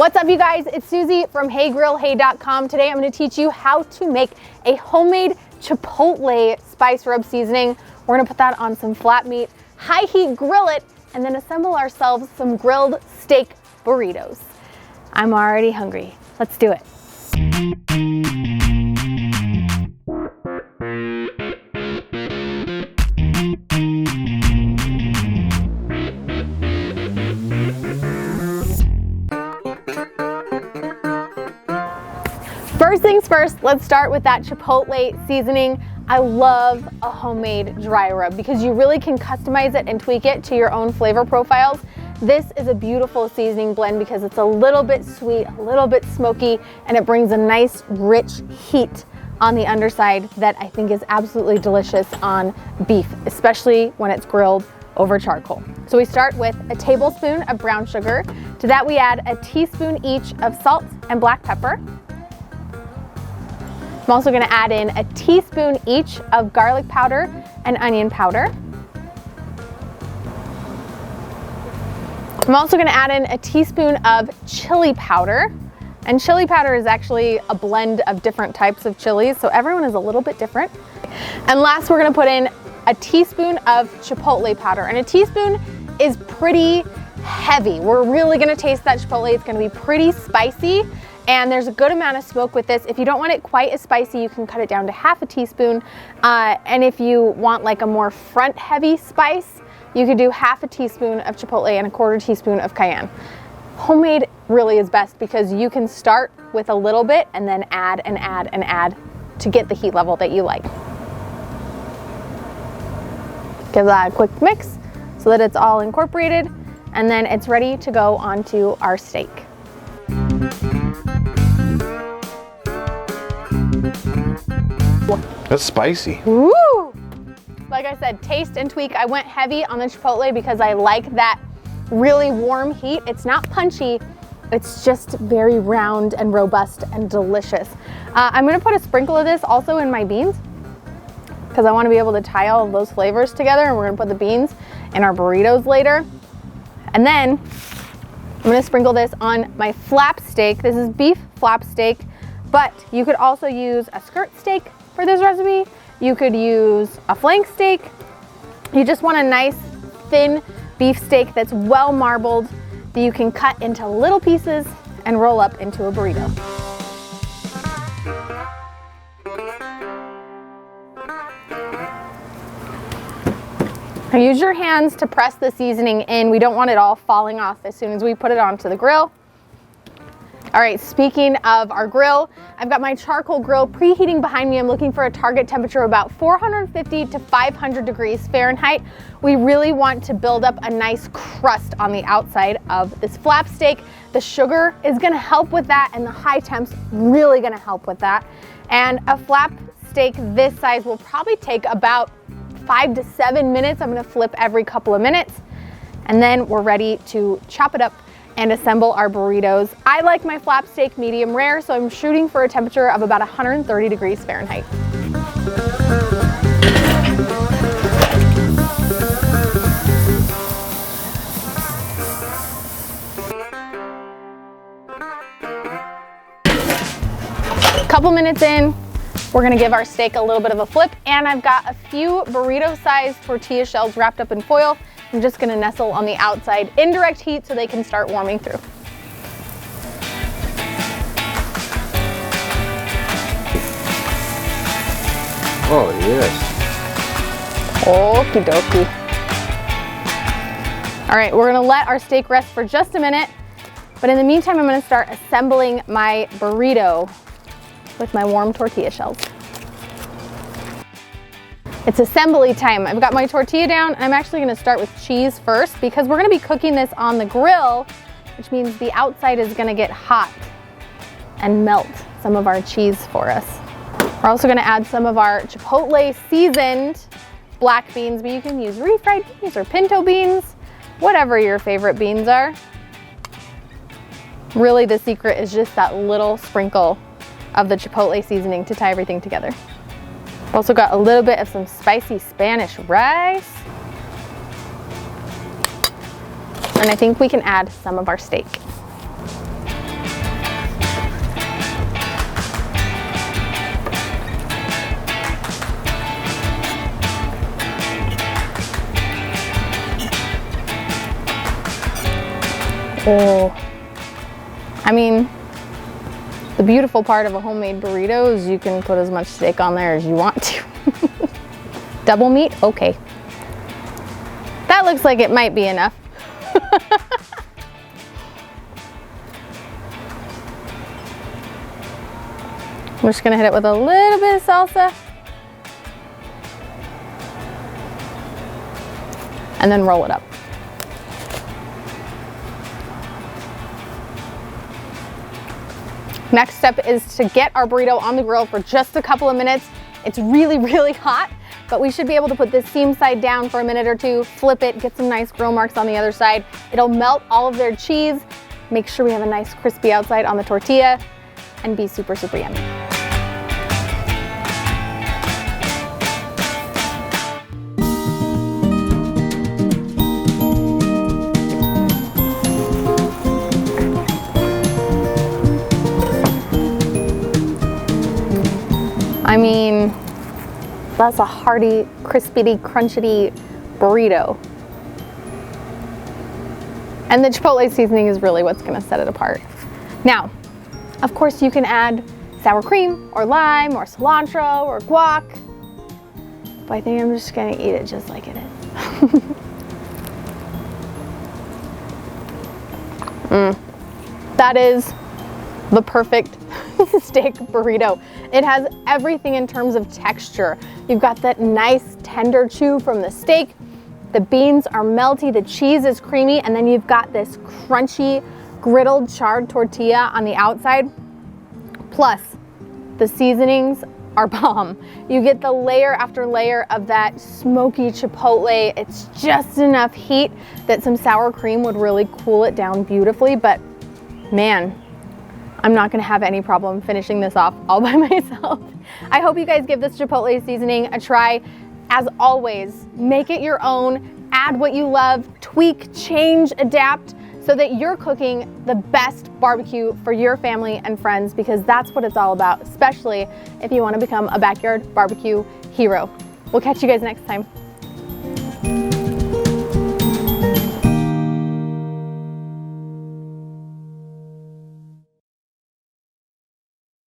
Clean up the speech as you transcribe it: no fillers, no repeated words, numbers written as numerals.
What's up, you guys? It's Susie from HeyGrillHey.com. Today I'm going to teach you how to make a homemade Chipotle spice rub seasoning. We're going to put that on some flat meat, high heat grill it, and then assemble ourselves some grilled steak burritos. I'm already hungry. Let's do it. First things first, let's start with that Chipotle seasoning. I love a homemade dry rub because you really can customize it and tweak it to your own flavor profiles. This is a beautiful seasoning blend because it's a little bit sweet, a little bit smoky, and it brings a nice rich heat on the underside that I think is absolutely delicious on beef, especially when it's grilled over charcoal. So we start with a tablespoon of brown sugar. To that we add a teaspoon each of salt and black pepper. I'm also going to add in a teaspoon each of garlic powder and onion powder. I'm also going to add in a teaspoon of chili powder. And chili powder is actually a blend of different types of chilies, so everyone is a little bit different. And last, we're going to put in a teaspoon of chipotle powder. And a teaspoon is pretty heavy. We're really going to taste that chipotle. It's going to be pretty spicy. And there's a good amount of smoke with this. If you don't want it quite as spicy, you can cut it down to half a teaspoon. And if you want like a more front heavy spice, you could do half a teaspoon of chipotle and a quarter teaspoon of cayenne. Homemade really is best because you can start with a little bit and then add and add and add to get the heat level that you like. Give that a quick mix so that it's all incorporated, and then it's ready to go onto our steak. That's spicy. Woo! Like I said, taste and tweak. I went heavy on the chipotle because I like that really warm heat. It's not punchy, it's just very round and robust and delicious. I'm gonna put a sprinkle of this also in my beans because I wanna be able to tie all of those flavors together, and we're gonna put the beans in our burritos later. And then I'm gonna sprinkle this on my flap steak. This is beef flap steak, but you could also use a skirt steak for this recipe. You could use a flank steak. You just want a nice thin beef steak that's well marbled that you can cut into little pieces and roll up into a burrito. Now use your hands to press the seasoning in. We don't want it all falling off as soon as we put it onto the grill. All right, speaking of our grill, I've got my charcoal grill preheating behind me. I'm looking for a target temperature of about 450 to 500 degrees Fahrenheit. We really want to build up a nice crust on the outside of this flap steak. The sugar is gonna help with that, and the high temp's really gonna help with that. And a flap steak this size will probably take about 5 to 7 minutes. I'm gonna flip every couple of minutes, and then we're ready to chop it up and assemble our burritos. I like my flap steak medium rare, so I'm shooting for a temperature of about 130 degrees Fahrenheit. A couple minutes in, we're gonna give our steak a little bit of a flip, and I've got a few burrito-sized tortilla shells wrapped up in foil. I'm just gonna nestle on the outside, indirect heat, so they can start warming through. Oh, yes. Okie dokie. All right, we're gonna let our steak rest for just a minute, but in the meantime, I'm gonna start assembling my burrito with my warm tortilla shells. It's assembly time. I've got my tortilla down, and I'm actually gonna start with cheese first because we're gonna be cooking this on the grill, which means the outside is gonna get hot and melt some of our cheese for us. We're also gonna add some of our Chipotle seasoned black beans, but you can use refried beans or pinto beans, whatever your favorite beans are. Really, the secret is just that little sprinkle of the Chipotle seasoning to tie everything together. Also got a little bit of some spicy Spanish rice. And I think we can add some of our steak. Oh, I mean, the beautiful part of a homemade burrito is you can put as much steak on there as you want to. Double meat? Okay. That looks like it might be enough. I'm just gonna hit it with a little bit of salsa. And then roll it up. Next step is to get our burrito on the grill for just a couple of minutes. It's really, really hot, but we should be able to put this seam side down for a minute or two, flip it, get some nice grill marks on the other side. It'll melt all of their cheese, make sure we have a nice crispy outside on the tortilla, and be super, super yummy. I mean, that's a hearty, crispity, crunchity burrito. And the Chipotle seasoning is really what's gonna set it apart. Now, of course you can add sour cream or lime or cilantro or guac, but I think I'm just gonna eat it just like it is. That is the perfect steak burrito. It has everything in terms of texture. You've got that nice tender chew from the steak. The beans are melty, the cheese is creamy, and then you've got this crunchy, griddled, charred tortilla on the outside. Plus, the seasonings are bomb. You get the layer after layer of that smoky chipotle. It's just enough heat that some sour cream would really cool it down beautifully, but man, I'm not gonna have any problem finishing this off all by myself. I hope you guys give this Chipotle seasoning a try. As always, make it your own, add what you love, tweak, change, adapt, so that you're cooking the best barbecue for your family and friends, because that's what it's all about, especially if you wanna become a backyard barbecue hero. We'll catch you guys next time.